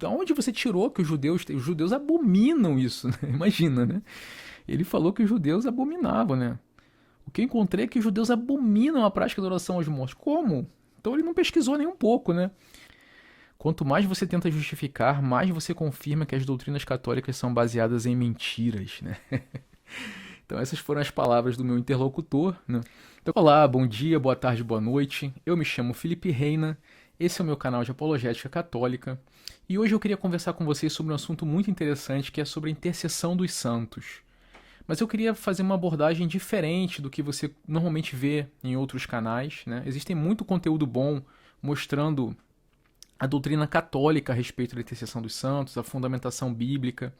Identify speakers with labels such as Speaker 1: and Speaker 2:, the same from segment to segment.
Speaker 1: De onde você tirou que os judeus abominam isso, né? Imagina, né? Ele falou que os judeus abominavam, né? O que eu encontrei é que os judeus abominam a prática da oração aos mortos. Como? Então ele não pesquisou nem um pouco, né? Quanto mais você tenta justificar, mais você confirma que as doutrinas católicas são baseadas em mentiras, né? Então essas foram as palavras do meu interlocutor, né? Então, olá, bom dia, boa tarde, boa noite. Eu me chamo Felipe Reina, esse é o meu canal de apologética católica, e hoje eu queria conversar com vocês sobre um assunto muito interessante que é sobre a intercessão dos santos. Mas eu queria fazer uma abordagem diferente do que você normalmente vê em outros canais, né? Existem muito conteúdo bom mostrando a doutrina católica a respeito da intercessão dos santos, a fundamentação bíblica,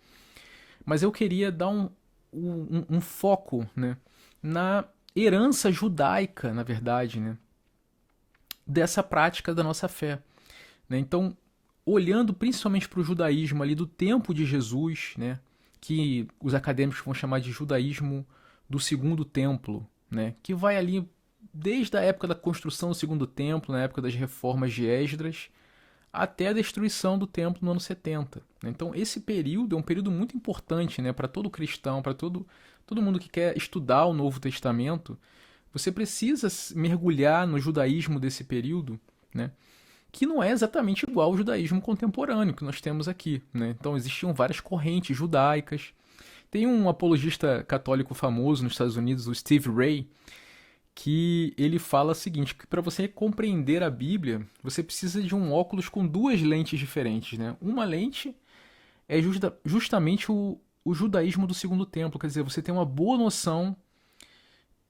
Speaker 1: mas eu queria dar um foco, né, na herança judaica, na verdade, né, dessa prática da nossa fé, né? Então, olhando principalmente para o judaísmo ali do tempo de Jesus, né, que os acadêmicos vão chamar de judaísmo do segundo templo, né, que vai ali desde a época da construção do segundo templo, na época das reformas de Esdras, até a destruição do templo no ano 70. Então esse período é um período muito importante, né, para todo cristão, para todo mundo que quer estudar o Novo Testamento. Você precisa mergulhar no judaísmo desse período, né, que não é exatamente igual ao judaísmo contemporâneo que nós temos aqui, né? Então existiam várias correntes judaicas. Tem um apologista católico famoso nos Estados Unidos, o Steve Ray, que ele fala o seguinte, que para você compreender a Bíblia, você precisa de um óculos com duas lentes diferentes, né? Uma lente é justamente o judaísmo do segundo templo, quer dizer, você tem uma boa noção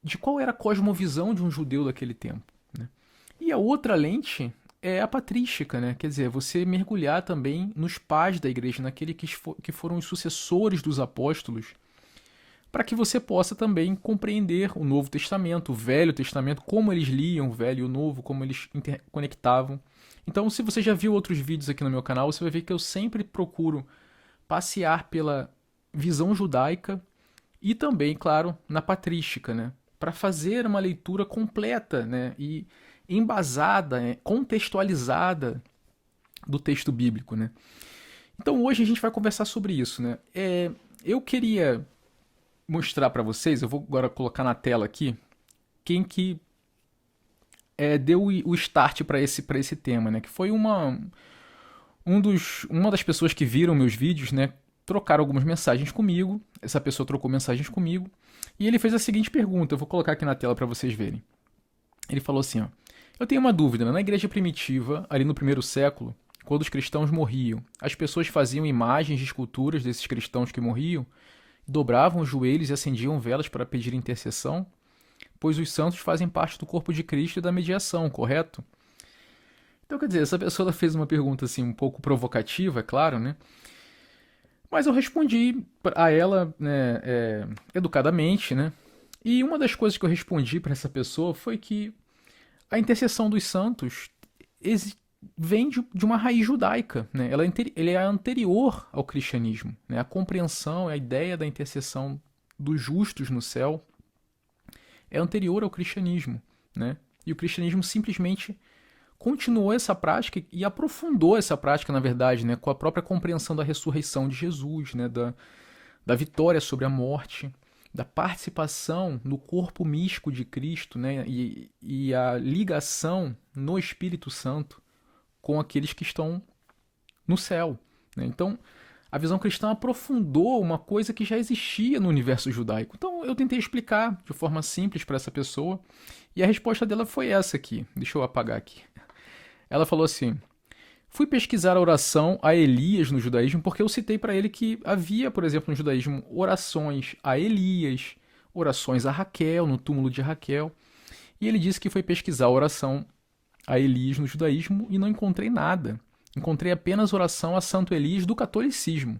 Speaker 1: de qual era a cosmovisão de um judeu daquele tempo, né? E a outra lente é a patrística, né? Quer dizer, você mergulhar também nos pais da igreja, naquele que foram os sucessores dos apóstolos, para que você possa também compreender o Novo Testamento, o Velho Testamento, como eles liam o Velho e o Novo, como eles interconectavam. Então, se você já viu outros vídeos aqui no meu canal, você vai ver que eu sempre procuro passear pela visão judaica e também, claro, na patrística, né? Para fazer uma leitura completa, né? E embasada, né? Contextualizada do texto bíblico, né? Então, hoje a gente vai conversar sobre isso, né? Eu queria mostrar para vocês, eu vou agora colocar na tela aqui, quem que deu o start para esse tema, né? Que foi uma das pessoas que viram meus vídeos, né? Trocaram algumas mensagens comigo, essa pessoa trocou mensagens comigo, e ele fez a seguinte pergunta, eu vou colocar aqui na tela para vocês verem. Ele falou assim, ó, eu tenho uma dúvida, né? Na igreja primitiva, ali no primeiro século, quando os cristãos morriam, as pessoas faziam imagens de esculturas desses cristãos que morriam, dobravam os joelhos e acendiam velas para pedir intercessão, pois os santos fazem parte do corpo de Cristo e da mediação, correto? Então, quer dizer, essa pessoa fez uma pergunta assim um pouco provocativa, é claro, né? Mas eu respondi a ela, né, educadamente, né? E uma das coisas que eu respondi para essa pessoa foi que a intercessão dos santos vem de uma raiz judaica, né? Ele é anterior ao cristianismo, né? A compreensão, a ideia da intercessão dos justos no céu é anterior ao cristianismo, né? E o cristianismo simplesmente continuou essa prática e aprofundou essa prática, na verdade, né? Com a própria compreensão da ressurreição de Jesus, né? Da vitória sobre a morte, da participação no corpo místico de Cristo, né? E a ligação no Espírito Santo com aqueles que estão no céu, né? Então, a visão cristã aprofundou uma coisa que já existia no universo judaico. Então, eu tentei explicar de forma simples para essa pessoa e a resposta dela foi essa aqui. Deixa eu apagar aqui. Ela falou assim: fui pesquisar a oração a Elias no judaísmo porque eu citei para ele que havia, por exemplo, no judaísmo, orações a Elias, orações a Raquel, no túmulo de Raquel. E ele disse que foi pesquisar a oração a Elias no judaísmo e não encontrei nada. Encontrei apenas oração a Santo Elias do catolicismo.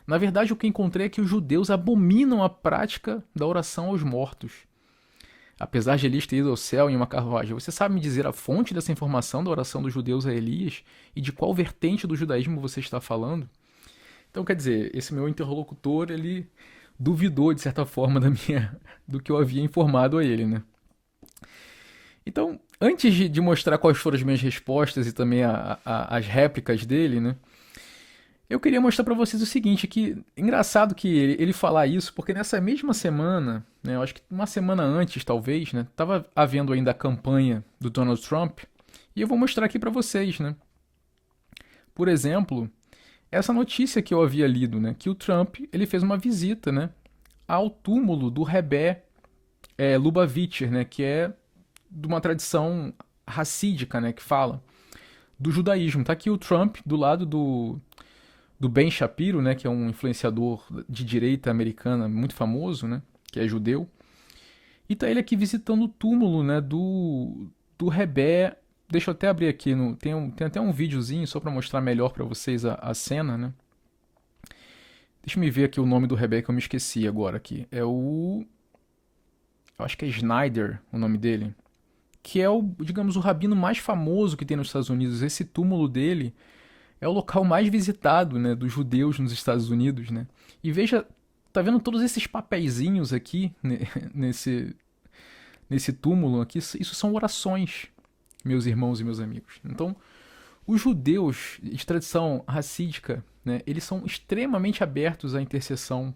Speaker 1: Na verdade, o que encontrei é que os judeus abominam a prática da oração aos mortos. Apesar de Elias ter ido ao céu em uma carruagem, você sabe me dizer a fonte dessa informação da oração dos judeus a Elias e de qual vertente do judaísmo você está falando? Então, quer dizer, esse meu interlocutor, ele duvidou, de certa forma, do que eu havia informado a ele, né? Então, antes de mostrar quais foram as minhas respostas e também as réplicas dele, né? Eu queria mostrar para vocês o seguinte, que engraçado que ele falar isso, porque nessa mesma semana, né, eu acho que uma semana antes talvez, né, tava havendo ainda a campanha do Donald Trump, e eu vou mostrar aqui para vocês, né. Por exemplo, essa notícia que eu havia lido, né, que o Trump ele fez uma visita, né, ao túmulo do Rebbe Lubavitcher, né, que é de uma tradição racídica, né, que fala do judaísmo. Tá aqui o Trump do lado do Ben Shapiro, né, que é um influenciador de direita americana muito famoso, né, que é judeu. E tá ele aqui visitando o túmulo, né, do Rebbe. Deixa eu até abrir aqui, tem até um videozinho só para mostrar melhor para vocês a cena, né. Deixa eu me ver aqui o nome do Rebbe que eu me esqueci agora aqui. Eu acho que é Schneider o nome dele, que é digamos, o rabino mais famoso que tem nos Estados Unidos. Esse túmulo dele é o local mais visitado, né, dos judeus nos Estados Unidos, né? E veja, tá vendo todos esses papeizinhos aqui nesse túmulo aqui? Isso são orações, meus irmãos e meus amigos. Então, os judeus de tradição racídica, né, eles são extremamente abertos à intercessão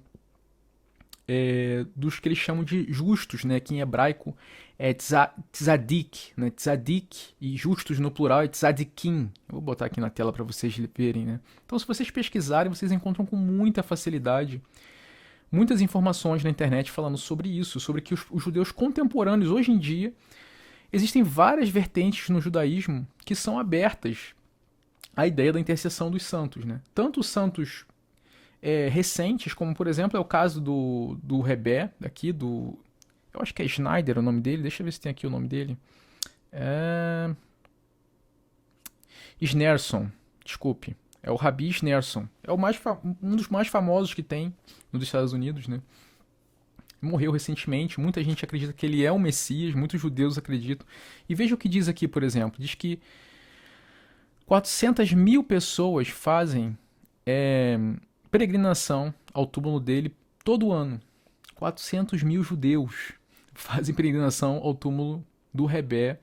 Speaker 1: dos que eles chamam de justos, né, que em hebraico é tzadik, né, tzadik, e justos no plural é tzadikim. Eu vou botar aqui na tela para vocês verem, né. Então, se vocês pesquisarem, vocês encontram com muita facilidade muitas informações na internet falando sobre isso, sobre que os judeus contemporâneos hoje em dia existem várias vertentes no judaísmo que são abertas à ideia da intercessão dos santos, né. Tanto os santos recentes, como por exemplo é o caso do Rebbe, aqui eu acho que é Schneider o nome dele, deixa eu ver se tem aqui o nome dele. Schneerson, desculpe. É o Rabi Schneerson. É um dos mais famosos que tem nos Estados Unidos, né? Morreu recentemente, muita gente acredita que ele é o Messias, muitos judeus acreditam. E veja o que diz aqui, por exemplo. Diz que 400 mil pessoas fazem peregrinação ao túmulo dele todo ano. 400 mil judeus fazem peregrinação ao túmulo do Rebbe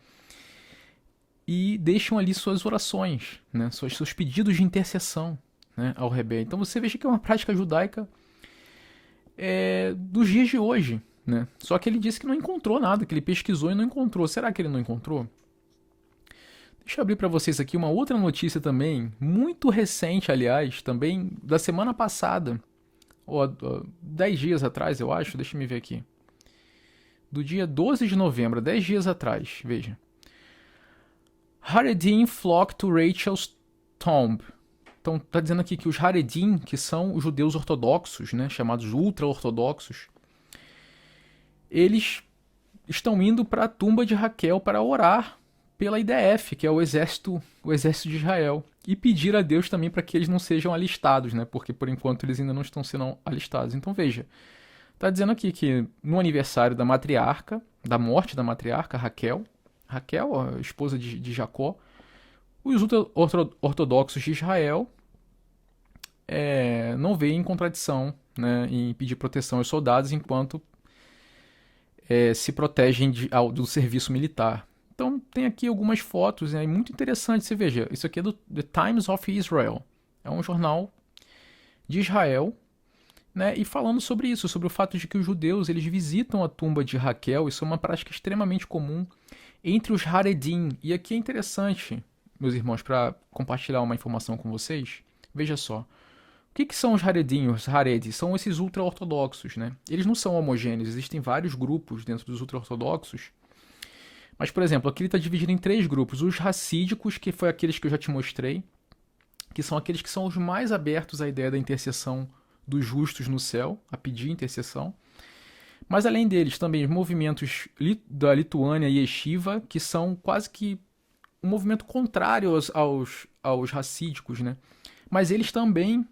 Speaker 1: e deixam ali suas orações, né, seus pedidos de intercessão, né, ao Rebbe. Então você veja que é uma prática judaica dos dias de hoje, né? Só que ele disse que não encontrou nada, que ele pesquisou e não encontrou. Será que ele não encontrou? Deixa eu abrir para vocês aqui uma outra notícia também, muito recente, aliás, também da semana passada, ou 10 dias atrás, eu acho, deixa eu ver aqui. Do dia 12 de novembro, 10 dias atrás, veja. Haredim flock to Rachel's tomb. Então, tá dizendo aqui que os Haredim, que são os judeus ortodoxos, né, chamados ultra-ortodoxos, eles estão indo para a tumba de Raquel para orar pela IDF, que é o exército de Israel, e pedir a Deus também para que eles não sejam alistados, né? Porque por enquanto eles ainda não estão sendo alistados. Então veja, está dizendo aqui que no aniversário da matriarca, da morte da matriarca Raquel, a esposa de Jacó, os ortodoxos de Israel não veem contradição, né, em pedir proteção aos soldados enquanto se protegem do serviço militar. Então tem aqui algumas fotos, né, muito interessante. Você veja, isso aqui é do The Times of Israel. É um jornal de Israel, né, e falando sobre isso, sobre o fato de que os judeus eles visitam a tumba de Raquel. Isso é uma prática extremamente comum entre os Haredim. E aqui é interessante, meus irmãos, para compartilhar uma informação com vocês. Veja só. O que são os Haredim? Os Haredi são esses ultra-ortodoxos, né? Eles não são homogêneos, existem vários grupos dentro dos ultra-ortodoxos. Mas, por exemplo, aqui ele está dividido em 3 grupos. Os racídicos, que foi aqueles que eu já te mostrei, que são aqueles que são os mais abertos à ideia da intercessão dos justos no céu, a pedir intercessão. Mas, além deles, também os movimentos da Lituânia e Yeshiva, que são quase que um movimento contrário aos racídicos, né? Mas eles também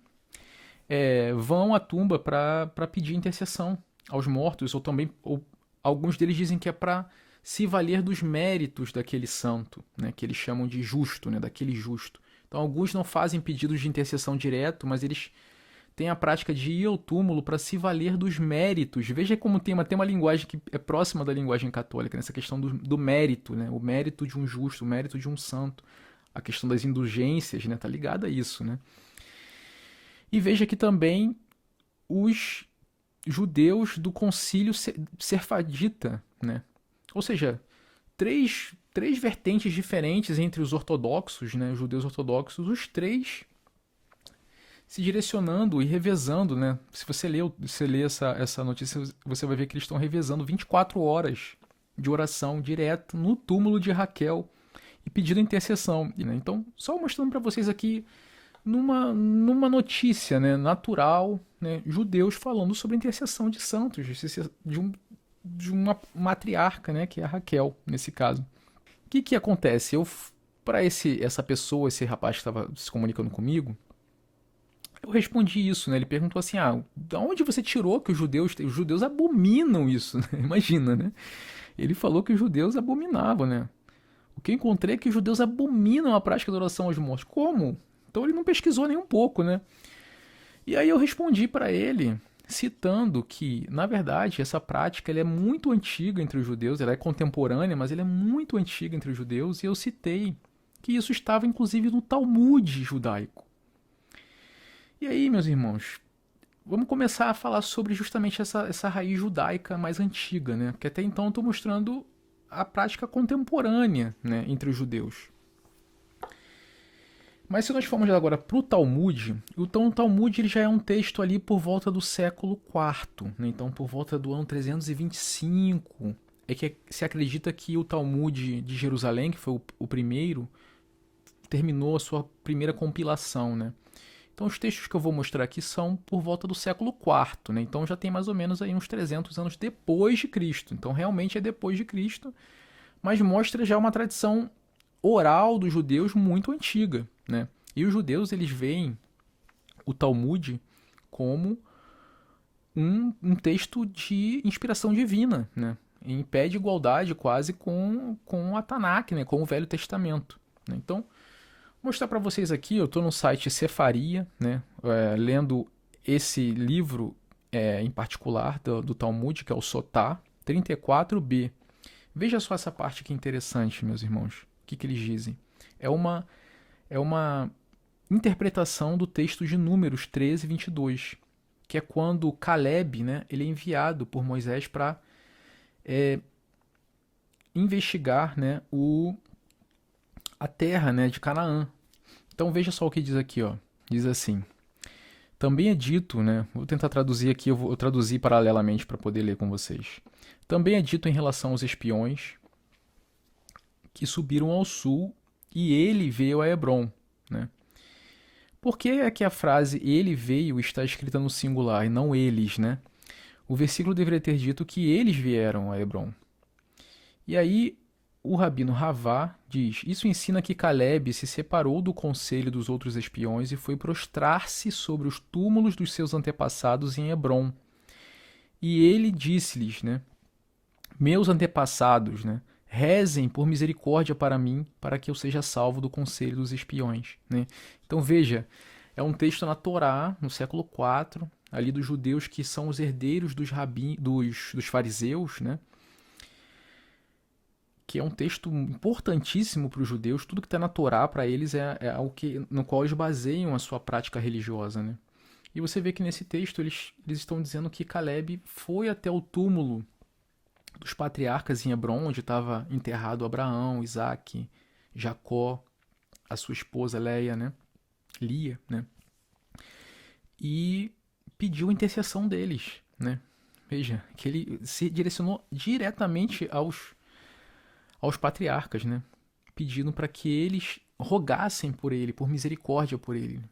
Speaker 1: vão à tumba para pedir intercessão aos mortos, ou alguns deles dizem que é para se valer dos méritos daquele santo, né, que eles chamam de justo, né, daquele justo. Então alguns não fazem pedidos de intercessão direto, mas eles têm a prática de ir ao túmulo para se valer dos méritos. Veja como tem uma linguagem que é próxima da linguagem católica, nessa questão do mérito, né, o mérito de um justo, o mérito de um santo. A questão das indulgências, né, tá ligada a isso, né. E veja que também os judeus do concílio sefardita, né? Ou seja, três vertentes diferentes entre os ortodoxos, né, os judeus ortodoxos, os três se direcionando e revezando, né? Se você lê essa notícia, você vai ver que eles estão revezando 24 horas de oração direto no túmulo de Raquel e pedindo intercessão. Né? Então, só mostrando para vocês aqui numa notícia, né, natural, né, judeus falando sobre a intercessão de santos, de uma matriarca, né, que é a Raquel, nesse caso. O que acontece? Para essa pessoa, esse rapaz que estava se comunicando comigo, eu respondi isso, né? Ele perguntou assim: da onde você tirou que os judeus abominam isso, né? Imagina, né? Ele falou que os judeus abominavam, né? O que eu encontrei é que os judeus abominam a prática da oração aos mortos. Como? Então ele não pesquisou nem um pouco, né? E aí eu respondi para ele, citando que, na verdade, essa prática ela é muito antiga entre os judeus, ela é contemporânea, mas ela é muito antiga entre os judeus, e eu citei que isso estava inclusive no Talmud judaico. E aí, meus irmãos, vamos começar a falar sobre justamente essa raiz judaica mais antiga, né? Porque até então eu estou mostrando a prática contemporânea, né, entre os judeus. Mas se nós formos agora para o Talmud, o Talmud ele já é um texto ali por volta do século IV, né? Então por volta do ano 325, é que se acredita que o Talmud de Jerusalém, que foi o primeiro, terminou a sua primeira compilação, né? Então os textos que eu vou mostrar aqui são por volta do século IV, né? Então já tem mais ou menos aí uns 300 anos depois de Cristo. Então realmente é depois de Cristo, mas mostra já uma tradição oral dos judeus muito antiga, né? E os judeus eles veem o Talmud como um texto de inspiração divina, né? Em pé de igualdade quase com a Tanakh, né? Com o Velho Testamento, né? Então mostrar para vocês aqui, eu estou no site Sefaria, né, lendo esse livro em particular do Talmud, que é o Sotá 34b. Veja só essa parte que é interessante, meus irmãos. O que eles dizem? É uma interpretação do texto de Números 13, 22, que é quando Caleb, né, ele é enviado por Moisés para investigar, né, a terra, né, de Canaã. Então veja só o que diz aqui, ó. Diz assim: também é dito, né? Vou tentar traduzir aqui, eu vou traduzir paralelamente para poder ler com vocês. Também é dito em relação aos espiões que subiram ao sul e ele veio a Hebrom, né? Por que é que a frase ele veio está escrita no singular e não eles, né? O versículo deveria ter dito que eles vieram a Hebrom. E aí o rabino Ravá diz: isso ensina que Caleb se separou do conselho dos outros espiões e foi prostrar-se sobre os túmulos dos seus antepassados em Hebrom. E ele disse-lhes, né, meus antepassados, né, rezem por misericórdia para mim, para que eu seja salvo do conselho dos espiões, né? Então veja, é um texto na Torá, no século IV, ali dos judeus que são os herdeiros dos fariseus, né? Que é um texto importantíssimo para os judeus. Tudo que está na Torá para eles é algo no qual eles baseiam a sua prática religiosa, né? E você vê que nesse texto eles estão dizendo que Caleb foi até o túmulo dos patriarcas em Hebrom, onde estava enterrado Abraão, Isaac, Jacó, a sua esposa Leia, né? Lia, né? E pediu a intercessão deles, né? Veja, que ele se direcionou diretamente aos patriarcas, né? Pedindo para que eles rogassem por ele, por misericórdia por ele.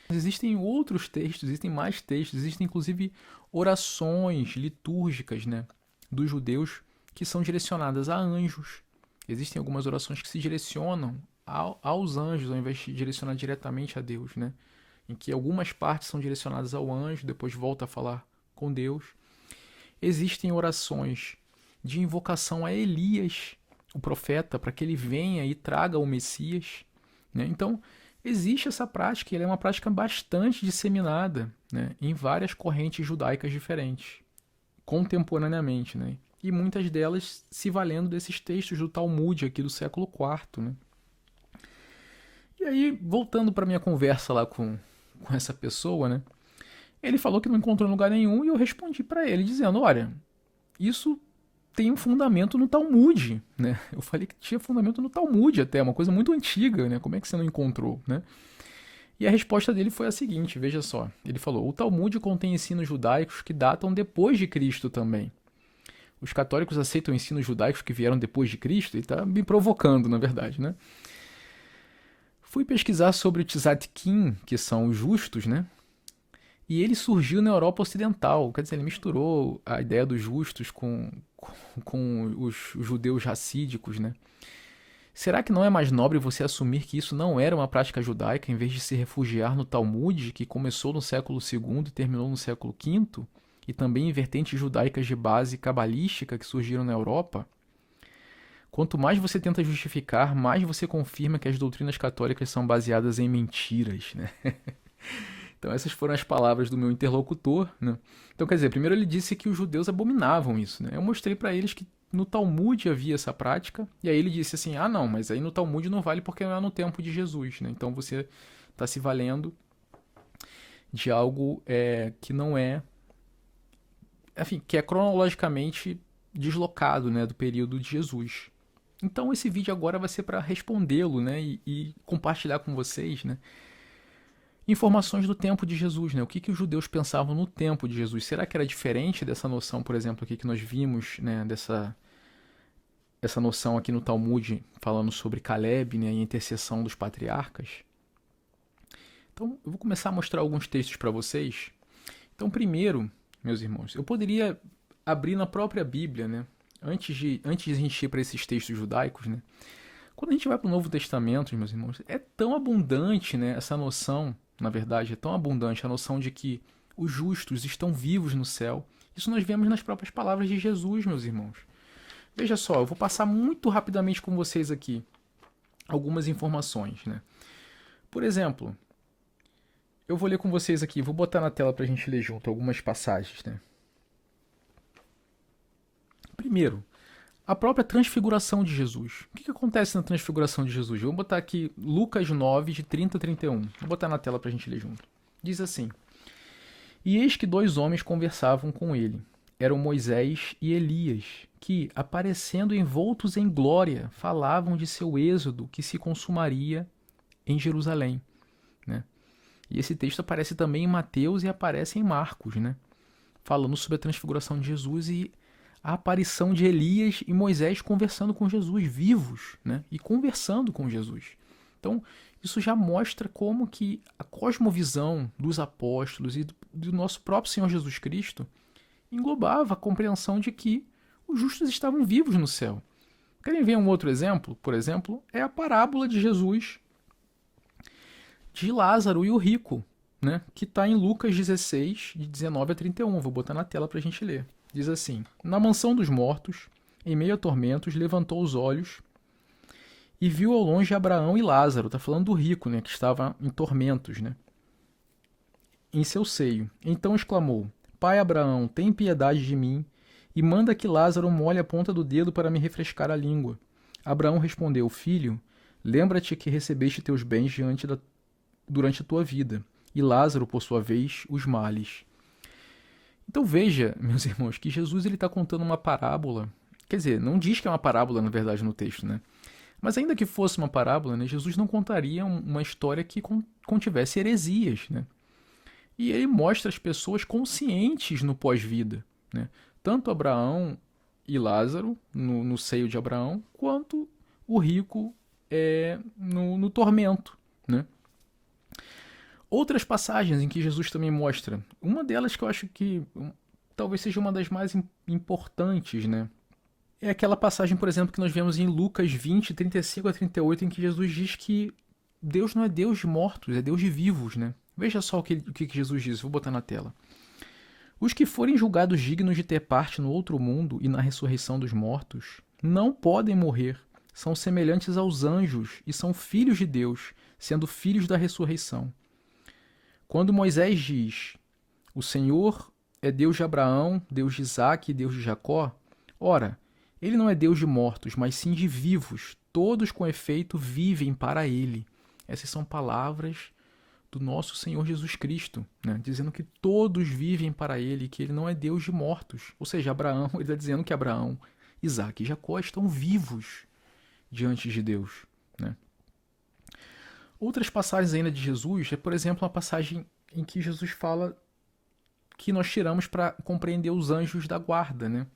Speaker 1: Mas existem outros textos, existem mais textos, existem inclusive orações litúrgicas, né, dos judeus que são direcionadas a anjos. Existem algumas orações que se direcionam aos anjos, ao invés de direcionar diretamente a Deus, né? Em que algumas partes são direcionadas ao anjo, depois volta a falar com Deus. Existem orações de invocação a Elias, o profeta, para que ele venha e traga o Messias, né? Então, existe essa prática, e ela é uma prática bastante disseminada, né, em várias correntes judaicas diferentes, contemporaneamente, né? E muitas delas se valendo desses textos do Talmud aqui do século IV, né? E aí, voltando para minha conversa lá com com essa pessoa, né? Ele falou que não encontrou em lugar nenhum e eu respondi para ele dizendo, olha, isso tem um fundamento no Talmud, né? Eu falei que tinha fundamento no Talmud até, uma coisa muito antiga, né? Como é que você não encontrou, né? E a resposta dele foi a seguinte, veja só. Ele falou, o Talmud contém ensinos judaicos que datam depois de Cristo também. Os católicos aceitam ensinos judaicos que vieram depois de Cristo? Ele está me provocando, na verdade, né? Fui pesquisar sobre o Tzadkim, que são os justos, né? E ele surgiu na Europa Ocidental. Quer dizer, ele misturou a ideia dos justos com os judeus racídicos, né? Será que não é mais nobre você assumir que isso não era uma prática judaica, em vez de se refugiar no Talmud, que começou no século II e terminou no século V, e também em vertentes judaicas de base cabalística que surgiram na Europa? Quanto mais você tenta justificar, mais você confirma que as doutrinas católicas são baseadas em mentiras, né? Então essas foram as palavras do meu interlocutor, né? Então, quer dizer, primeiro ele disse que os judeus abominavam isso, né? Eu mostrei para eles que no Talmud havia essa prática, e aí ele disse assim, ah não, mas aí no Talmud não vale porque não é no tempo de Jesus, né? Então você está se valendo de algo que não é, enfim, que é cronologicamente deslocado, né, do período de Jesus. Então esse vídeo agora vai ser para respondê-lo, né, e compartilhar com vocês, né, informações do tempo de Jesus, né? O que os judeus pensavam no tempo de Jesus? Será que era diferente dessa noção, por exemplo, aqui que nós vimos, né, essa noção aqui no Talmud, falando sobre Caleb, né, e a intercessão dos patriarcas? Então, eu vou começar a mostrar alguns textos para vocês. Então, primeiro, meus irmãos, eu poderia abrir na própria Bíblia, né? Antes de a gente ir para esses textos judaicos, né? Quando a gente vai para o Novo Testamento, meus irmãos, é tão abundante, né, essa noção, na verdade, é tão abundante a noção de que os justos estão vivos no céu. Isso nós vemos nas próprias palavras de Jesus, meus irmãos. Veja só, eu vou passar muito rapidamente com vocês aqui algumas informações, né? Por exemplo, eu vou ler com vocês aqui, vou botar na tela para a gente ler junto algumas passagens, né? Primeiro, a própria transfiguração de Jesus. O que acontece na transfiguração de Jesus? Vou botar aqui Lucas 9, de 30 a 31. Vou botar na tela para a gente ler junto. Diz assim, e eis que 2 homens conversavam com ele. Eram Moisés e Elias, que, aparecendo envoltos em glória, falavam de seu êxodo que se consumaria em Jerusalém, né? E esse texto aparece também em Mateus e aparece em Marcos, né? Falando sobre a transfiguração de Jesus e a aparição de Elias e Moisés conversando com Jesus, vivos, né? E conversando com Jesus. Então, isso já mostra como que a cosmovisão dos apóstolos e do nosso próprio Senhor Jesus Cristo englobava a compreensão de que os justos estavam vivos no céu. Querem ver um outro exemplo? Por exemplo, é a parábola de Jesus de Lázaro e o rico, né? Que está em Lucas 16, de 19 a 31. Vou botar na tela para a gente ler. Diz assim, na mansão dos mortos, em meio a tormentos, levantou os olhos e viu ao longe Abraão e Lázaro. Está falando do rico, né? Que estava em tormentos, né? Em seu seio. Então exclamou, Pai Abraão, tem piedade de mim e manda que Lázaro molhe a ponta do dedo para me refrescar a língua. Abraão respondeu, filho, lembra-te que recebeste teus bens durante a tua vida, e Lázaro, por sua vez, os males. Então veja, meus irmãos, que Jesus está contando uma parábola. Quer dizer, não diz que é uma parábola, na verdade, no texto, né? Mas ainda que fosse uma parábola, né, Jesus não contaria uma história que contivesse heresias, né? E ele mostra as pessoas conscientes no pós-vida, né? Tanto Abraão e Lázaro, no seio de Abraão, quanto o rico no tormento, né? Outras passagens em que Jesus também mostra, uma delas que eu acho que talvez seja uma das mais importantes, né? É aquela passagem, por exemplo, que nós vemos em Lucas 20, 35 a 38, em que Jesus diz que Deus não é Deus de mortos, é Deus de vivos, né? Veja só o que Jesus diz, vou botar na tela. Os que forem julgados dignos de ter parte no outro mundo e na ressurreição dos mortos, não podem morrer, são semelhantes aos anjos e são filhos de Deus, sendo filhos da ressurreição. Quando Moisés diz, o Senhor é Deus de Abraão, Deus de Isaque e Deus de Jacó, ora, ele não é Deus de mortos, mas sim de vivos, todos com efeito vivem para ele. Essas são palavras do nosso Senhor Jesus Cristo, né? Dizendo que todos vivem para ele, que ele não é Deus de mortos. Ou seja, Abraão, ele está dizendo que Abraão, Isaac e Jacó estão vivos diante de Deus, né? Outras passagens ainda de Jesus é, por exemplo, uma passagem em que Jesus fala que nós tiramos para compreender os anjos da guarda, né?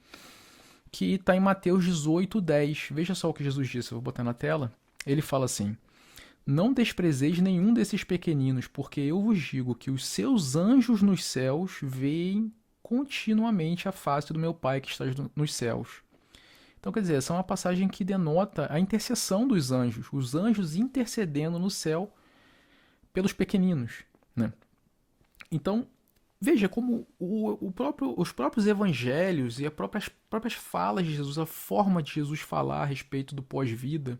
Speaker 1: Que está em Mateus 18:10. Veja só o que Jesus disse, eu vou botar na tela. Ele fala assim: não desprezeis nenhum desses pequeninos, porque eu vos digo que os seus anjos nos céus veem continuamente a face do meu Pai que está nos céus. Então, quer dizer, essa é uma passagem que denota a intercessão dos anjos, os anjos intercedendo no céu pelos pequeninos, né? Então, veja como os próprios evangelhos e as próprias falas de Jesus, a forma de Jesus falar a respeito do pós-vida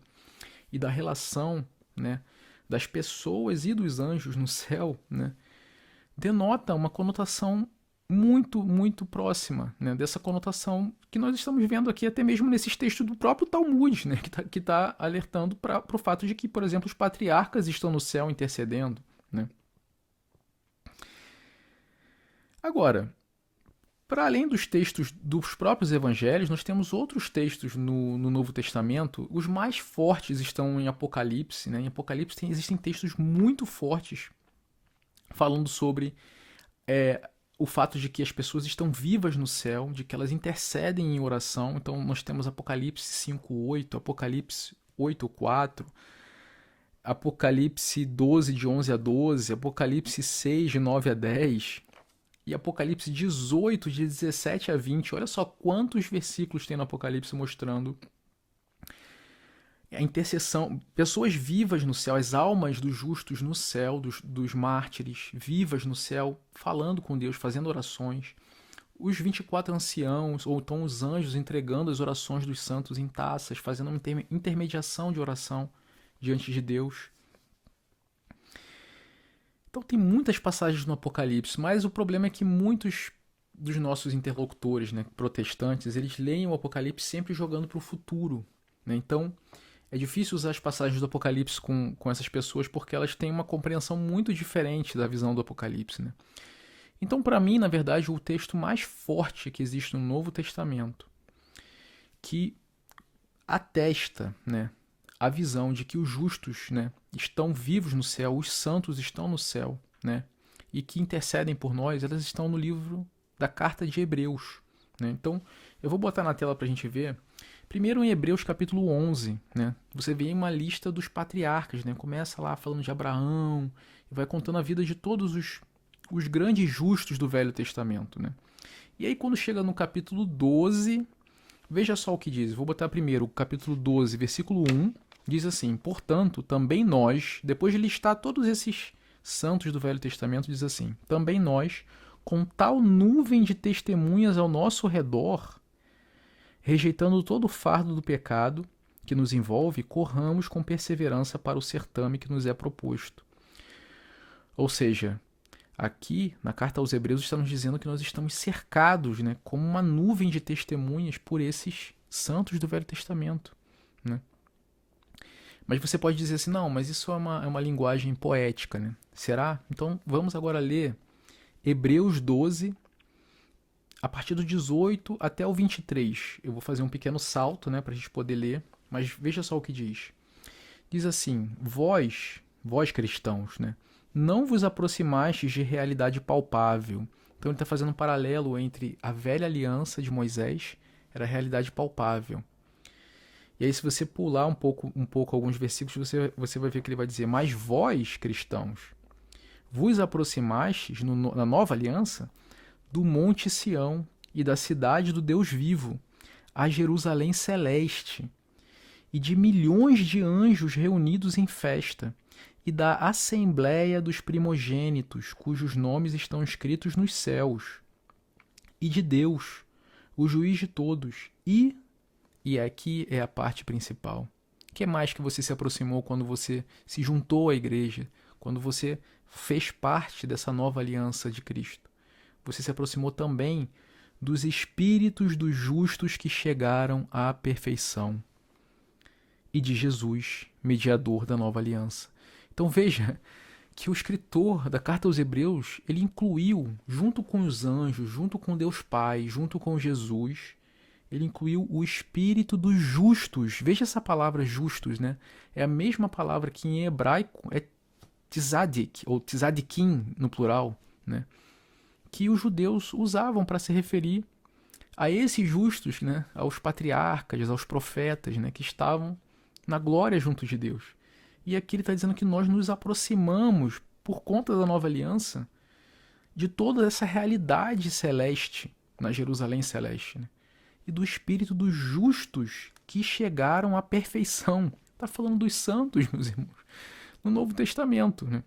Speaker 1: e da relação, né, das pessoas e dos anjos no céu, né, denota uma conotação muito, muito próxima, né, dessa conotação que nós estamos vendo aqui até mesmo nesses textos do próprio Talmud, né, que tá alertando para o fato de que, por exemplo, os patriarcas estão no céu intercedendo, né. Agora, para além dos textos dos próprios evangelhos, nós temos outros textos no Novo Testamento. Os mais fortes estão em Apocalipse, né? Em Apocalipse existem textos muito fortes falando sobre o fato de que as pessoas estão vivas no céu, de que elas intercedem em oração. Então nós temos Apocalipse 5:8, Apocalipse 8:4, Apocalipse 12, de 11 a 12, Apocalipse 6, de 9 a 10... e Apocalipse 18, de 17 a 20. Olha só quantos versículos tem no Apocalipse mostrando a intercessão, pessoas vivas no céu, as almas dos justos no céu, dos mártires, vivas no céu, falando com Deus, fazendo orações. Os 24 anciãos, ou então os anjos, entregando as orações dos santos em taças, fazendo uma intermediação de oração diante de Deus. Então tem muitas passagens no Apocalipse, mas o problema é que muitos dos nossos interlocutores, né, protestantes, eles leem o Apocalipse sempre jogando para o futuro, né? Então é difícil usar as passagens do Apocalipse com essas pessoas porque elas têm uma compreensão muito diferente da visão do Apocalipse, né? Então, para mim, na verdade, o texto mais forte que existe no Novo Testamento, que atesta, né, a visão de que os justos, né, estão vivos no céu, os santos estão no céu, né, e que intercedem por nós, elas estão no livro da Carta de Hebreus, né? Então, eu vou botar na tela para a gente ver. Primeiro em Hebreus capítulo 11, né, você vê uma lista dos patriarcas, né, começa lá falando de Abraão, e vai contando a vida de todos os grandes justos do Velho Testamento, né? E aí quando chega no capítulo 12, veja só o que diz. Vou botar primeiro o capítulo 12, versículo 1, diz assim: portanto, também nós, depois de listar todos esses santos do Velho Testamento, diz assim: também nós, com tal nuvem de testemunhas ao nosso redor, rejeitando todo o fardo do pecado que nos envolve, corramos com perseverança para o certame que nos é proposto. Ou seja, aqui na carta aos Hebreus estamos dizendo que nós estamos cercados, né, como uma nuvem de testemunhas por esses santos do Velho Testamento, né? Mas você pode dizer assim, não, mas isso é uma linguagem poética, né? Será? Então vamos agora ler Hebreus 12, a partir do 18 até o 23. Eu vou fazer um pequeno salto, né, para a gente poder ler, mas veja só o que diz. Diz assim: vós cristãos, né, não vos aproximastes de realidade palpável. Então ele está fazendo um paralelo entre a velha aliança de Moisés, era a realidade palpável. E aí se você pular um pouco alguns versículos, você vai ver que ele vai dizer: mas vós, cristãos, vos aproximastes na nova aliança do monte Sião e da cidade do Deus vivo, a Jerusalém celeste, e de milhões de anjos reunidos em festa, e da assembleia dos primogênitos, cujos nomes estão escritos nos céus, e de Deus, o juiz de todos, e aqui é a parte principal. O que mais que você se aproximou quando você se juntou à igreja, quando você fez parte dessa nova aliança de Cristo? Você se aproximou também dos espíritos dos justos que chegaram à perfeição e de Jesus, mediador da nova aliança. Então veja que o escritor da carta aos Hebreus, ele incluiu, junto com os anjos, junto com Deus Pai, junto com Jesus, ele incluiu o espírito dos justos. Veja essa palavra justos, né? É a mesma palavra que em hebraico é tzadik, ou tzadikim no plural, né? Que os judeus usavam para se referir a esses justos, né? Aos patriarcas, aos profetas, né? Que estavam na glória junto de Deus. E aqui ele está dizendo que nós nos aproximamos, por conta da nova aliança, de toda essa realidade celeste, na Jerusalém celeste, né? E do espírito dos justos que chegaram à perfeição. Está falando dos santos, meus irmãos, no Novo Testamento, né?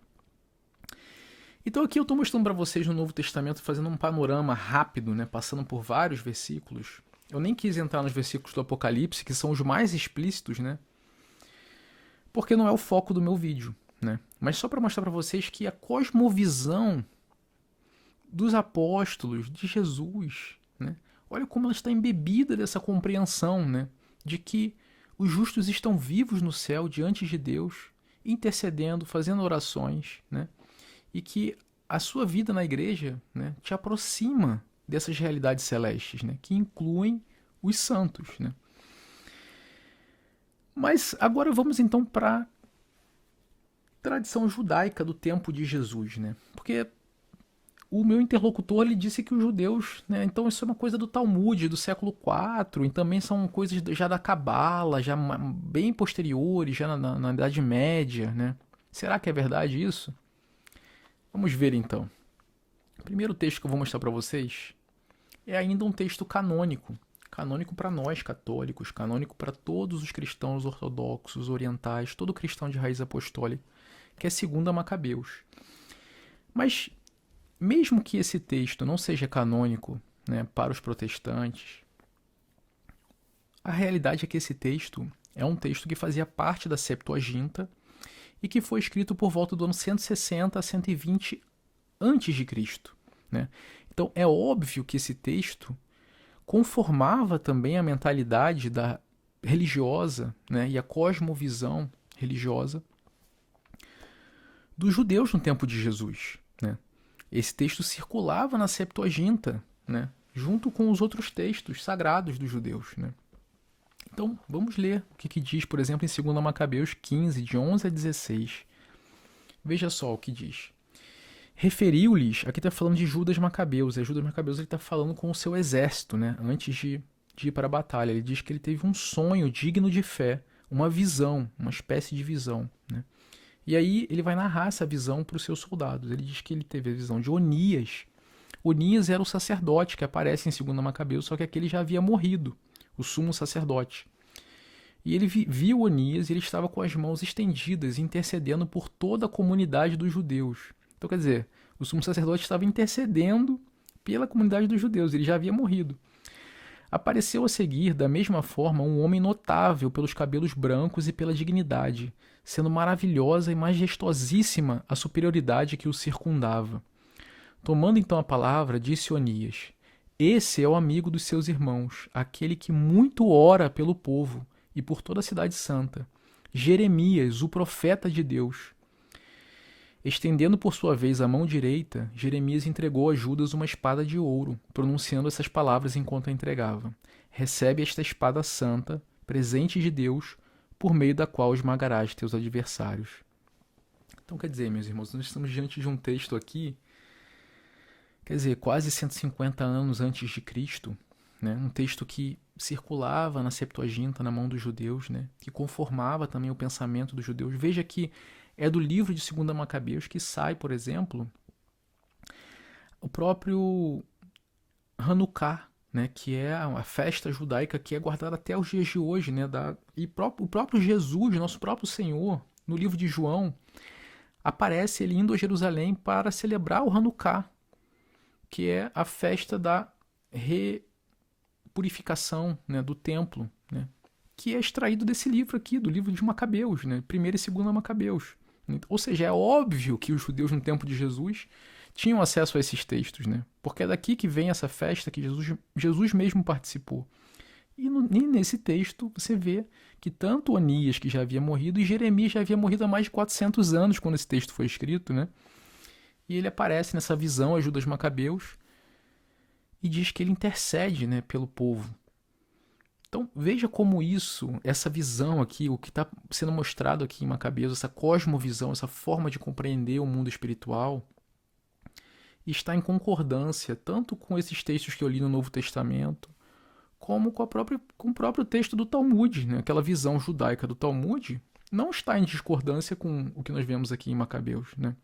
Speaker 1: Então aqui eu estou mostrando para vocês no Novo Testamento, fazendo um panorama rápido, né? Passando por vários versículos. Eu nem quis entrar nos versículos do Apocalipse, que são os mais explícitos, né? Porque não é o foco do meu vídeo, né? Mas só para mostrar para vocês que a cosmovisão dos apóstolos, de Jesus, né? Olha como ela está embebida dessa compreensão, né? De que os justos estão vivos no céu diante de Deus, intercedendo, fazendo orações, né? E que a sua vida na igreja, né, te aproxima dessas realidades celestes, né? Que incluem os santos, né? Mas agora vamos então para a tradição judaica do tempo de Jesus, né? Porque o meu interlocutor ele disse que os judeus, né? Então isso é uma coisa do Talmud, do século IV, e também são coisas já da Cabala, já bem posteriores, já na Idade Média, né? Será que é verdade isso? Vamos ver então. O primeiro texto que eu vou mostrar para vocês é ainda um texto canônico. Canônico para nós católicos, canônico para todos os cristãos ortodoxos, orientais, todo cristão de raiz apostólica, que é 2 Macabeus. Mas, mesmo que esse texto não seja canônico, né, para os protestantes, a realidade é que esse texto é um texto que fazia parte da Septuaginta e que foi escrito por volta do ano 160 a 120 a.C., né? Então, é óbvio que esse texto conformava também a mentalidade da religiosa, né, e a cosmovisão religiosa dos judeus no tempo de Jesus, né? Esse texto circulava na Septuaginta, né, junto com os outros textos sagrados dos judeus, né? Então, vamos ler o que diz, por exemplo, em 2 Macabeus 15, de 11 a 16. Veja só o que diz. Referiu-lhes, aqui está falando de Judas Macabeus, e Judas Macabeus está falando com o seu exército, né, antes de ir para a batalha. Ele diz que ele teve um sonho digno de fé, uma visão, uma espécie de visão, né? E aí ele vai narrar essa visão para os seus soldados. Ele diz que ele teve a visão de Onias. Onias era o sacerdote que aparece em 2 Macabeus, só que aquele já havia morrido, o sumo sacerdote. E ele viu Onias e ele estava com as mãos estendidas, intercedendo por toda a comunidade dos judeus. Então, quer dizer, o sumo sacerdote estava intercedendo pela comunidade dos judeus, ele já havia morrido. Apareceu a seguir, da mesma forma, um homem notável pelos cabelos brancos e pela dignidade, sendo maravilhosa e majestosíssima a superioridade que o circundava. Tomando então a palavra, disse Onias: esse é o amigo dos seus irmãos, aquele que muito ora pelo povo e por toda a cidade santa, Jeremias, o profeta de Deus. Estendendo por sua vez a mão direita, Jeremias entregou a Judas uma espada de ouro, pronunciando essas palavras enquanto a entregava: recebe esta espada santa, presente de Deus, por meio da qual esmagarás teus adversários. Então, quer dizer, meus irmãos, nós estamos diante de um texto aqui, quer dizer, quase 150 anos antes de Cristo, né? Um texto que circulava na Septuaginta, na mão dos judeus, né? Que conformava também o pensamento dos judeus. Veja que é do livro de 2 Macabeus que sai, por exemplo, o próprio Hanukkah, né? Que é a festa judaica que é guardada até os dias de hoje, né? E o próprio Jesus, nosso próprio Senhor, no livro de João, aparece ele indo a Jerusalém para celebrar o Hanukkah, que é a festa da repurificação, né, do templo, né, que é extraído desse livro aqui, do livro de Macabeus, né, 1ª e 2 Macabeus. Ou seja, é óbvio que os judeus no tempo de Jesus tinham acesso a esses textos, né, porque é daqui que vem essa festa que Jesus mesmo participou. E nesse texto você vê que tanto Onias, que já havia morrido, e Jeremias já havia morrido há mais de 400 anos quando esse texto foi escrito, né? E ele aparece nessa visão a Judas Macabeus e diz que ele intercede, né, pelo povo. Então veja como isso, essa visão aqui, o que está sendo mostrado aqui em Macabeus, essa cosmovisão, essa forma de compreender o mundo espiritual, está em concordância tanto com esses textos que eu li no Novo Testamento, como com o próprio texto do Talmud, né? Aquela visão judaica do Talmud não está em discordância com o que nós vemos aqui em Macabeus, né?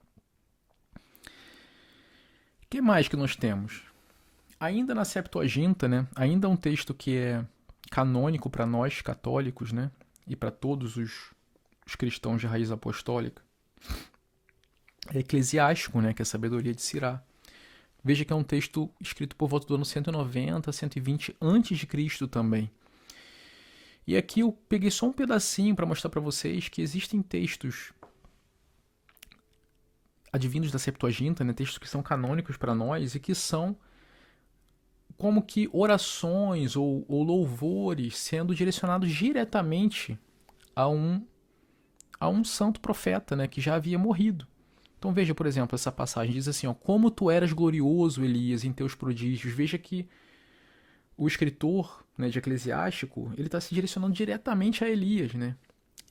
Speaker 1: O que mais que nós temos? Ainda na Septuaginta, né? Ainda um texto que é canônico para nós católicos, né? E para todos os cristãos de raiz apostólica, é Eclesiástico, né? Que é a sabedoria de Sirá. Veja que é um texto escrito por volta do ano 190, 120 a.C. também. E aqui eu peguei só um pedacinho para mostrar para vocês que existem textos advindos da Septuaginta, né, textos que são canônicos para nós e que são como que orações ou louvores sendo direcionados diretamente a um santo profeta, né, que já havia morrido. Então veja, por exemplo, essa passagem diz assim, ó, como tu eras glorioso, Elias, em teus prodígios. Veja que o escritor, né, de Eclesiástico, ele está se direcionando diretamente a Elias, né,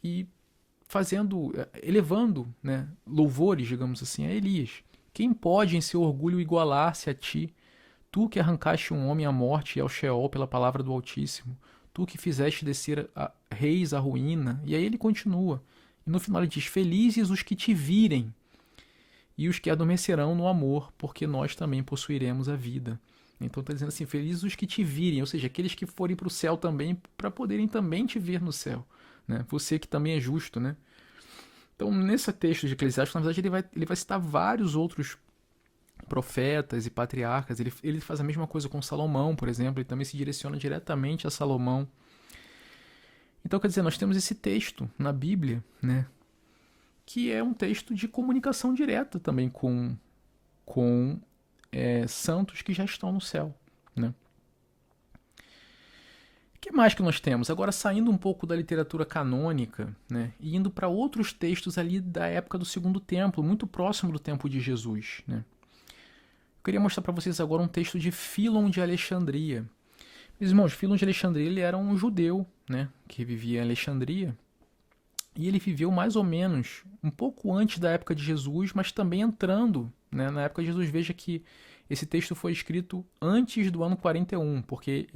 Speaker 1: e elevando, né, louvores, digamos assim, a Elias. Quem pode em seu orgulho igualar-se a ti? Tu que arrancaste um homem à morte e ao Sheol pela palavra do Altíssimo. Tu que fizeste descer reis à ruína. E aí ele continua. E no final ele diz, felizes os que te virem e os que adormecerão no amor, porque nós também possuiremos a vida. Então está dizendo assim, felizes os que te virem, ou seja, aqueles que forem para o céu também, para poderem também te ver no céu. Né? Você que também é justo. Né? Então, nesse texto de Eclesiastes, na verdade, ele vai citar vários outros profetas e patriarcas. Ele faz a mesma coisa com Salomão, por exemplo, ele também se direciona diretamente a Salomão. Então, quer dizer, nós temos esse texto na Bíblia, né? Que é um texto de comunicação direta também com santos que já estão no céu. Né? O que mais que nós temos? Agora, saindo um pouco da literatura canônica, né, e indo para outros textos ali da época do Segundo Templo, muito próximo do tempo de Jesus. Né? Eu queria mostrar para vocês agora um texto de Fílon de Alexandria. Meus irmãos, Fílon de Alexandria ele era um judeu, né, que vivia em Alexandria. E ele viveu mais ou menos um pouco antes da época de Jesus, mas também entrando, né, na época de Jesus. Veja que esse texto foi escrito antes do ano 41, porque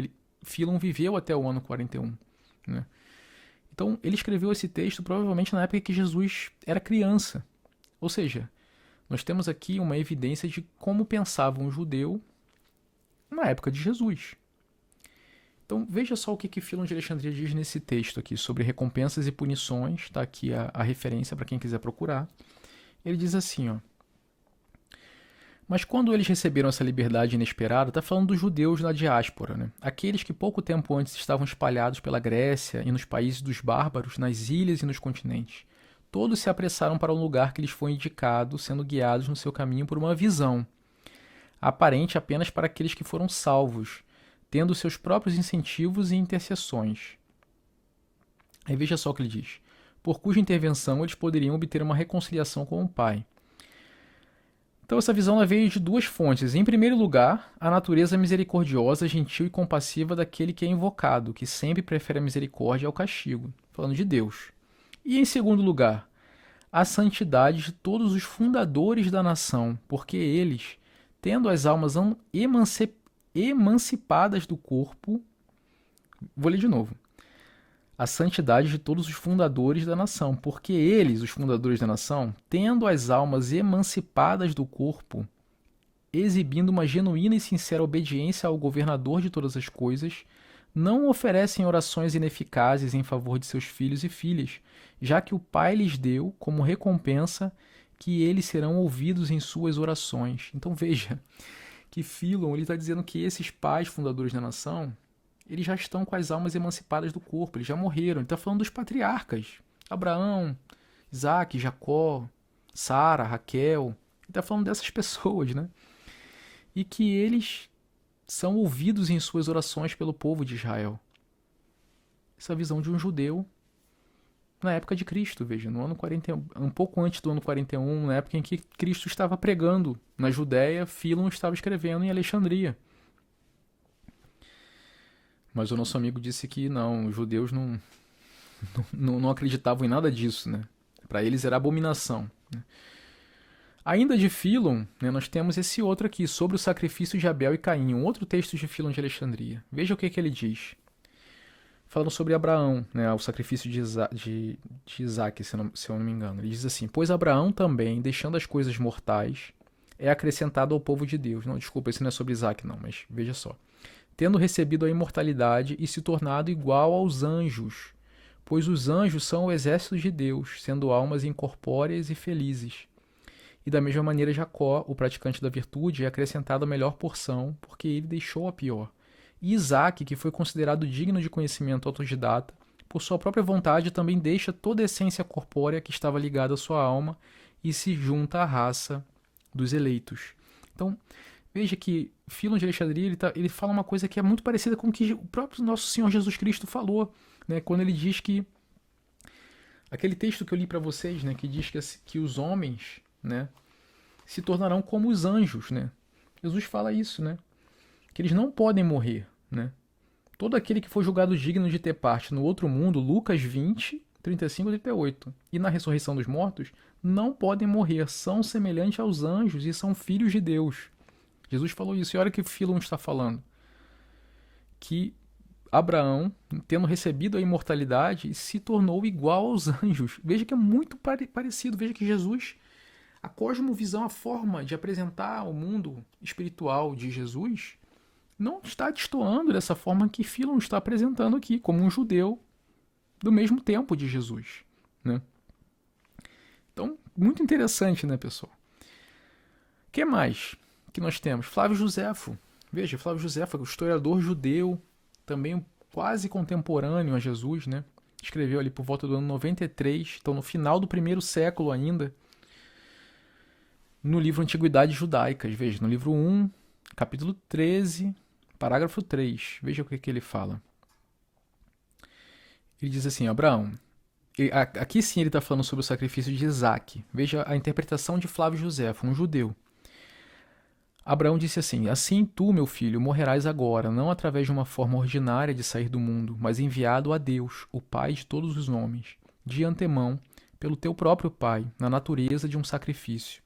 Speaker 1: Fílon viveu até o ano 41. Né? Então, ele escreveu esse texto provavelmente na época que Jesus era criança. Ou seja, nós temos aqui uma evidência de como pensava um judeu na época de Jesus. Então, veja só o que Fílon de Alexandria diz nesse texto aqui, sobre recompensas e punições. Está aqui a referência para quem quiser procurar. Ele diz assim, ó. Mas quando eles receberam essa liberdade inesperada, está falando dos judeus na diáspora, né? Aqueles que pouco tempo antes estavam espalhados pela Grécia e nos países dos bárbaros, nas ilhas e nos continentes. Todos se apressaram para um lugar que lhes foi indicado, sendo guiados no seu caminho por uma visão, aparente apenas para aqueles que foram salvos, tendo seus próprios incentivos e intercessões. Aí veja só o que ele diz. Por cuja intervenção eles poderiam obter uma reconciliação com o Pai. Então essa visão ela veio de duas fontes. Em primeiro lugar, a natureza misericordiosa, gentil e compassiva daquele que é invocado, que sempre prefere a misericórdia ao castigo, falando de Deus. E em segundo lugar, a santidade de todos os fundadores da nação, porque eles, tendo as almas emancipadas do corpo, vou ler de novo, a santidade de todos os fundadores da nação, porque eles, os fundadores da nação, tendo as almas emancipadas do corpo, exibindo uma genuína e sincera obediência ao governador de todas as coisas, não oferecem orações ineficazes em favor de seus filhos e filhas, já que o Pai lhes deu como recompensa que eles serão ouvidos em suas orações. Então veja que Fílon está dizendo que esses pais fundadores da nação, eles já estão com as almas emancipadas do corpo, eles já morreram. Ele está falando dos patriarcas, Abraão, Isaac, Jacó, Sara, Raquel. Ele está falando dessas pessoas, né? E que eles são ouvidos em suas orações pelo povo de Israel. essa visão de um judeu na época de Cristo, veja, no ano 41, um pouco antes do ano 41, na época em que Cristo estava pregando na Judéia, Fílon estava escrevendo em Alexandria. Mas o nosso amigo disse que não, os judeus não acreditavam em nada disso, né? Para eles era abominação. Né? Ainda de Fílon, né, nós temos esse outro aqui, sobre o sacrifício de Abel e Caim, um outro texto de Fílon de Alexandria. Veja o que ele diz. Falando sobre Abraão, né, o sacrifício de Isaac, se eu não me engano. Ele diz assim, pois Abraão também, deixando as coisas mortais, é acrescentado ao povo de Deus. Não, desculpa, esse não é sobre Isaac não, mas veja só. Tendo recebido a imortalidade e se tornado igual aos anjos, pois os anjos são o exército de Deus, sendo almas incorpóreas e felizes. E da mesma maneira Jacó, o praticante da virtude, é acrescentado a melhor porção, porque ele deixou a pior. E Isaac, que foi considerado digno de conhecimento autodidata, por sua própria vontade também deixa toda a essência corpórea que estava ligada à sua alma e se junta à raça dos eleitos. Então, veja que Fílon de Alexandria ele fala uma coisa que é muito parecida com o que o próprio nosso Senhor Jesus Cristo falou, né, quando ele diz que aquele texto que eu li para vocês, né, que diz que os homens, né, se tornarão como os anjos, né? Jesus fala isso, né? Que eles não podem morrer, né? Todo aquele que for julgado digno de ter parte no outro mundo, Lucas 20, 35 e 38, e na ressurreição dos mortos, não podem morrer, são semelhantes aos anjos e são filhos de Deus. Jesus falou isso, e olha o que Fílon está falando. Que Abraão, tendo recebido a imortalidade, se tornou igual aos anjos. Veja que é muito parecido, veja que Jesus, a cosmovisão, a forma de apresentar o mundo espiritual de Jesus, não está destoando dessa forma que Fílon está apresentando aqui, como um judeu do mesmo tempo de Jesus. Né? Então, muito interessante, né, pessoal? O que mais que nós temos? Flávio Josefo. Veja, Flávio Josefo, o historiador judeu, também quase contemporâneo a Jesus, né? Escreveu ali por volta do ano 93, então no final do primeiro século ainda, no livro Antiguidades Judaicas. Veja, no livro 1, capítulo 13, parágrafo 3. Veja o que ele fala. Ele diz assim, Abraão, aqui sim ele está falando sobre o sacrifício de Isaac. Veja a interpretação de Flávio Josefo, um judeu. Abraão disse assim, assim tu, meu filho, morrerás agora, não através de uma forma ordinária de sair do mundo, mas enviado a Deus, o Pai de todos os homens, de antemão, pelo teu próprio Pai, na natureza de um sacrifício.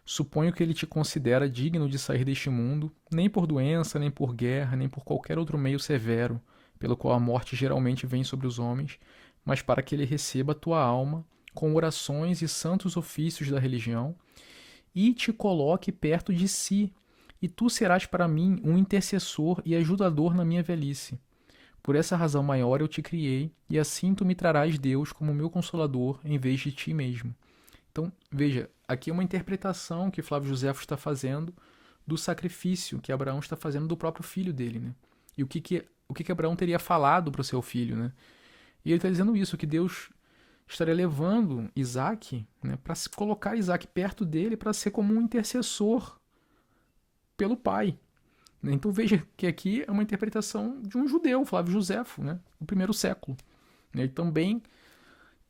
Speaker 1: Suponho que ele te considera digno de sair deste mundo, nem por doença, nem por guerra, nem por qualquer outro meio severo, pelo qual a morte geralmente vem sobre os homens, mas para que ele receba a tua alma, com orações e santos ofícios da religião, e te coloque perto de si, e tu serás para mim um intercessor e ajudador na minha velhice. Por essa razão maior eu te criei, e assim tu me trarás Deus como meu consolador, em vez de ti mesmo. Então, veja, aqui é uma interpretação que Flávio Josefo está fazendo do sacrifício que Abraão está fazendo do próprio filho dele, né? E o que Abraão teria falado para o seu filho, né? E ele está dizendo isso, que Deus estaria levando Isaac, né, para colocar Isaac perto dele, para ser como um intercessor pelo pai. Então veja que aqui é uma interpretação de um judeu, Flávio Josefo, né, do primeiro século. Ele também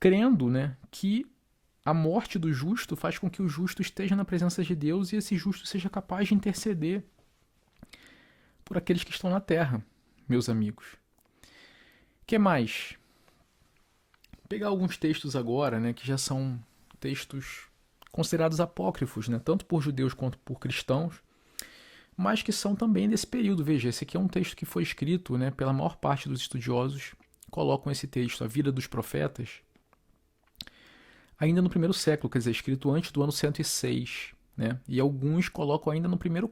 Speaker 1: crendo, né, que a morte do justo faz com que o justo esteja na presença de Deus e esse justo seja capaz de interceder por aqueles que estão na terra, meus amigos. O que mais? Pegar alguns textos agora, né, que já são textos considerados apócrifos, né, tanto por judeus quanto por cristãos, mas que são também desse período. Veja, esse aqui é um texto que foi escrito, né, pela maior parte dos estudiosos, colocam esse texto, A Vida dos Profetas, ainda no primeiro século, quer dizer, escrito antes do ano 106, né, e alguns colocam ainda no primeiro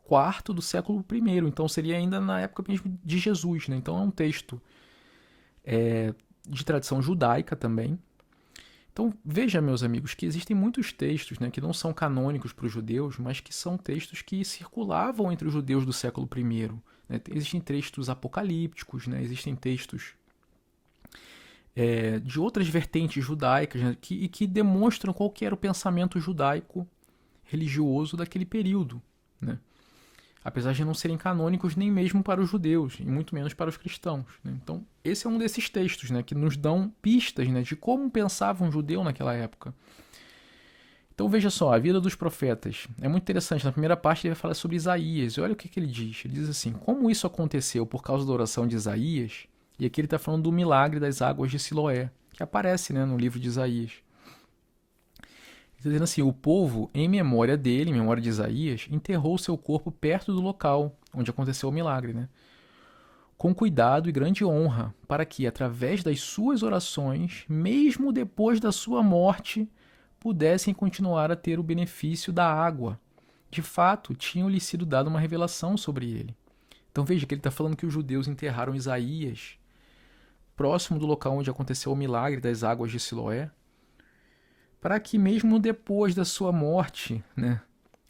Speaker 1: quarto do século I, então seria ainda na época mesmo de Jesus, né, então é um texto de tradição judaica também. Então, veja, meus amigos, que existem muitos textos, né, que não são canônicos para os judeus, mas que são textos que circulavam entre os judeus do século I. Né? Existem textos apocalípticos, né? Existem textos de outras vertentes judaicas, né, que demonstram qual que era o pensamento judaico religioso daquele período. Né? apesar de não serem canônicos nem mesmo para os judeus, e muito menos para os cristãos, né? Então, esse é um desses textos, né, que nos dão pistas, né, de como pensava um judeu naquela época. Então veja só, a vida dos profetas é muito interessante. Na primeira parte ele vai falar sobre Isaías, e olha o que ele diz. Ele diz assim, como isso aconteceu por causa da oração de Isaías, e aqui ele está falando do milagre das águas de Siloé, que aparece, né, no livro de Isaías. Ele está dizendo assim, o povo, em memória dele, em memória de Isaías, enterrou seu corpo perto do local onde aconteceu o milagre, né? Com cuidado e grande honra, para que, através das suas orações, mesmo depois da sua morte, pudessem continuar a ter o benefício da água. De fato, tinham-lhe sido dada uma revelação sobre ele. Então veja que ele está falando que os judeus enterraram Isaías próximo do local onde aconteceu o milagre das águas de Siloé, para que mesmo depois da sua morte, né,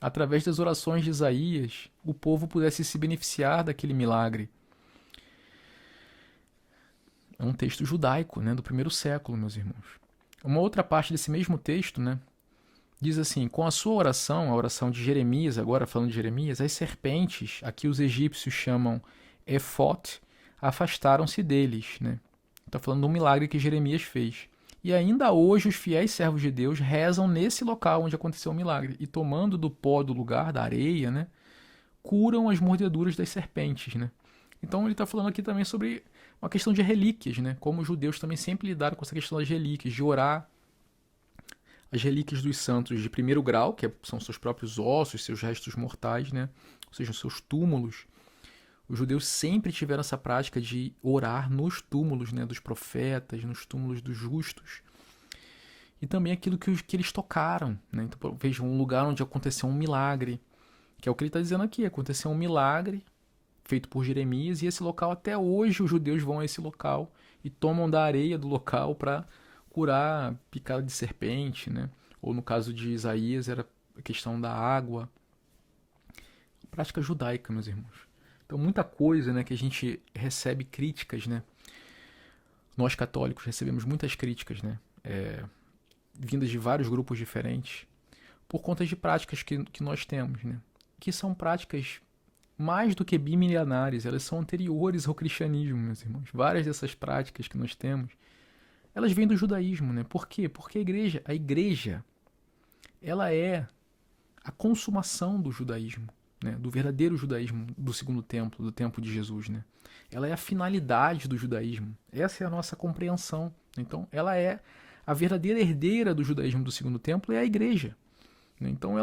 Speaker 1: através das orações de Isaías, o povo pudesse se beneficiar daquele milagre. É um texto judaico, né, do primeiro século, meus irmãos. Uma outra parte desse mesmo texto, né, diz assim, com a sua oração, a oração de Jeremias, agora falando de Jeremias, as serpentes, aqui os egípcios chamam Efot, afastaram-se deles, né? Está falando de um milagre que Jeremias fez. E ainda hoje os fiéis servos de Deus rezam nesse local onde aconteceu o milagre. E tomando do pó do lugar, da areia, né, curam as mordeduras das serpentes, né? Então ele está falando aqui também sobre uma questão de relíquias, né? Como os judeus também sempre lidaram com essa questão das relíquias, de orar as relíquias dos santos de primeiro grau, que são seus próprios ossos, seus restos mortais, né? Ou seja, seus túmulos. Os judeus sempre tiveram essa prática de orar nos túmulos, né, dos profetas, nos túmulos dos justos. E também aquilo que eles tocaram, né? Então, veja, um lugar onde aconteceu um milagre, que é o que ele está dizendo aqui. Aconteceu um milagre feito por Jeremias, e esse local, até hoje, os judeus vão a esse local e tomam da areia do local para curar picada de serpente, né? Ou no caso de Isaías, era a questão da água. Prática judaica, meus irmãos. Então, muita coisa, né, que a gente recebe críticas, né? Nós católicos recebemos muitas críticas, né? Vindas de vários grupos diferentes, por conta de práticas que nós temos, né? Que são práticas mais do que bimilenares, elas são anteriores ao cristianismo, meus irmãos. Várias dessas práticas que nós temos, elas vêm do judaísmo, né? Por quê? Porque a igreja, ela é a consumação do judaísmo, né? Do verdadeiro judaísmo do segundo templo, do tempo de Jesus, né? Ela é a finalidade do judaísmo. Essa é a nossa compreensão. Então, ela é a verdadeira herdeira do judaísmo do segundo templo, é a igreja, né? Então,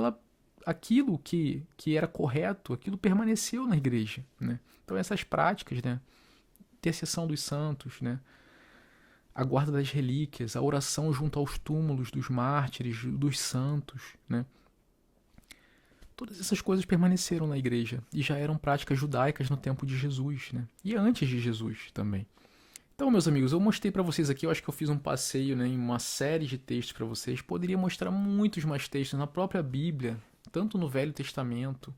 Speaker 1: aquilo que era correto, aquilo permaneceu na igreja, né? Então, essas práticas, né? Intercessão dos santos, né? A guarda das relíquias, a oração junto aos túmulos dos mártires, dos santos, né? Todas essas coisas permaneceram na igreja e já eram práticas judaicas no tempo de Jesus, né? E antes de Jesus também. Então, meus amigos, eu mostrei para vocês aqui, eu acho que eu fiz um passeio, né, em uma série de textos para vocês. Poderia mostrar muitos mais textos na própria Bíblia, tanto no Velho Testamento,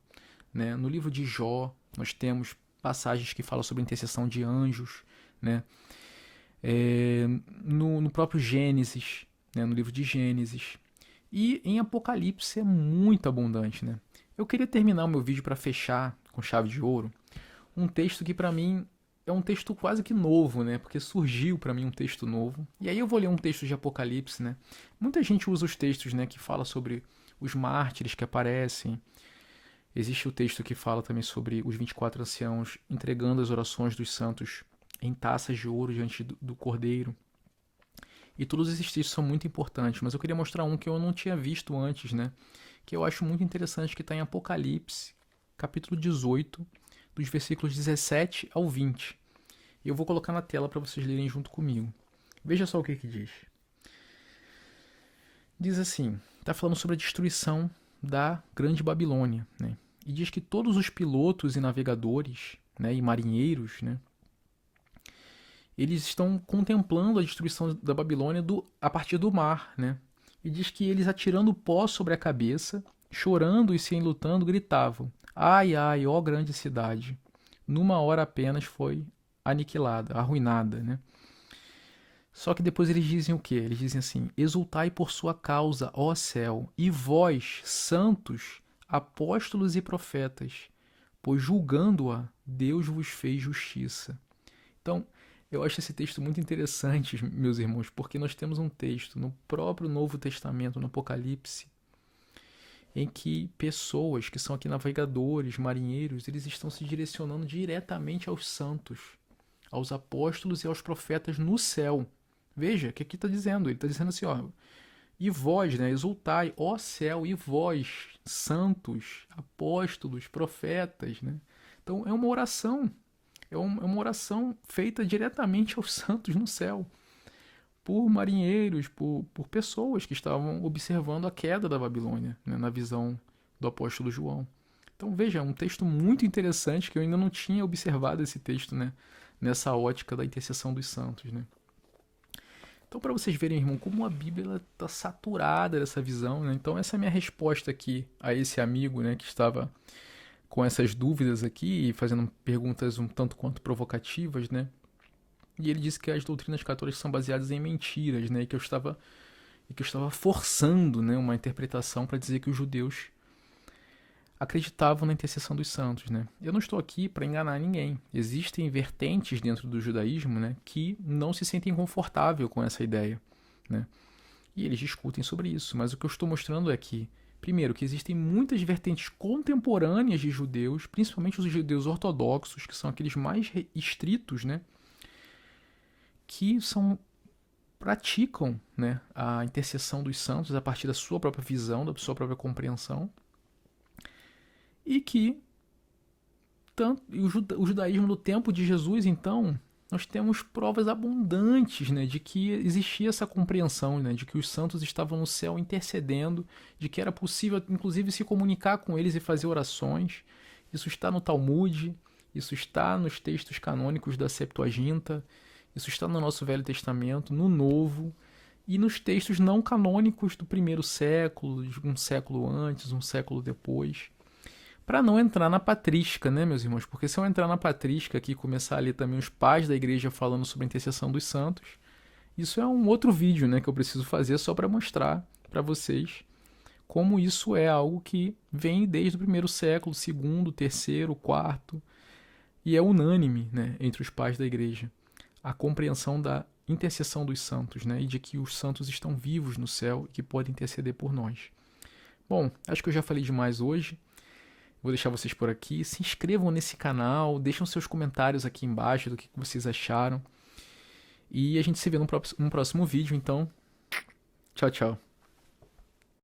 Speaker 1: né? No livro de Jó, nós temos passagens que falam sobre a intercessão de anjos, né? No próprio Gênesis, né? No livro de Gênesis. E em Apocalipse é muito abundante, né? Eu queria terminar o meu vídeo para fechar com chave de ouro um texto que para mim é um texto quase que novo, né? Porque surgiu para mim um texto novo. E aí eu vou ler um texto de Apocalipse, né? Muita gente usa os textos, né, que fala sobre os mártires que aparecem. Existe o texto que fala também sobre os 24 anciãos entregando as orações dos santos em taças de ouro diante do Cordeiro. E todos esses textos são muito importantes, mas eu queria mostrar um que eu não tinha visto antes, né? Que eu acho muito interessante, que está em Apocalipse, capítulo 18, dos versículos 17 ao 20. E eu vou colocar na tela para vocês lerem junto comigo. Veja só o que diz. Diz assim, está falando sobre a destruição da Grande Babilônia, né? E diz que todos os pilotos e navegadores, né, e marinheiros, né, eles estão contemplando a destruição da Babilônia a partir do mar, né? E diz que eles, atirando pó sobre a cabeça, chorando e se enlutando, gritavam: ai, ai, ó grande cidade, numa hora apenas foi aniquilada, arruinada, né? Só que depois eles dizem o quê? Eles dizem assim: exultai por sua causa, ó céu, e vós, santos, apóstolos e profetas, pois julgando-a, Deus vos fez justiça. Então, eu acho esse texto muito interessante, meus irmãos, porque nós temos um texto no próprio Novo Testamento, no Apocalipse, em que pessoas que são aqui navegadores, marinheiros, eles estão se direcionando diretamente aos santos, aos apóstolos e aos profetas no céu. Veja, o que aqui está dizendo? Ele está dizendo assim, ó, e vós, né, exultai, ó céu, e vós, santos, apóstolos, profetas, né? Então é uma oração, é uma oração feita diretamente aos santos no céu, por marinheiros, por pessoas que estavam observando a queda da Babilônia, né, na visão do apóstolo João. Então veja, é um texto muito interessante que eu ainda não tinha observado esse texto, né, nessa ótica da intercessão dos santos, né. Então, para vocês verem, irmão, como a Bíblia está saturada dessa visão, né? Então, essa é a minha resposta aqui a esse amigo, né, que estava com essas dúvidas aqui e fazendo perguntas um tanto quanto provocativas, né? E ele disse que as doutrinas católicas são baseadas em mentiras, né? E que eu estava forçando, né, uma interpretação para dizer que os judeus acreditavam na intercessão dos santos, né? Eu não estou aqui para enganar ninguém. Existem vertentes dentro do judaísmo, né, que não se sentem confortáveis com essa ideia, né? E eles discutem sobre isso. Mas o que eu estou mostrando é que, primeiro, que existem muitas vertentes contemporâneas de judeus, principalmente os judeus ortodoxos, que são aqueles mais estritos, né, que praticam, né, a intercessão dos santos a partir da sua própria visão, da sua própria compreensão. E que o judaísmo do tempo de Jesus, então, nós temos provas abundantes, né, de que existia essa compreensão, né, de que os santos estavam no céu intercedendo, de que era possível, inclusive, se comunicar com eles e fazer orações. Isso está no Talmud, isso está nos textos canônicos da Septuaginta, isso está no nosso Velho Testamento, no Novo, e nos textos não canônicos do primeiro século, de um século antes, um século depois. Para não entrar na patrística, né, meus irmãos? Porque se eu entrar na patrística aqui e começar a ler também os pais da igreja falando sobre a intercessão dos santos, isso é um outro vídeo, né, que eu preciso fazer só para mostrar para vocês como isso é algo que vem desde o primeiro século, segundo, terceiro, quarto, e é unânime, né, entre os pais da igreja, a compreensão da intercessão dos santos, né, e de que os santos estão vivos no céu e que podem interceder por nós. Bom, acho que eu já falei demais hoje. Vou deixar vocês por aqui. Se inscrevam nesse canal, deixem seus comentários aqui embaixo do que vocês acharam. E a gente se vê no próximo vídeo, então. Tchau, tchau.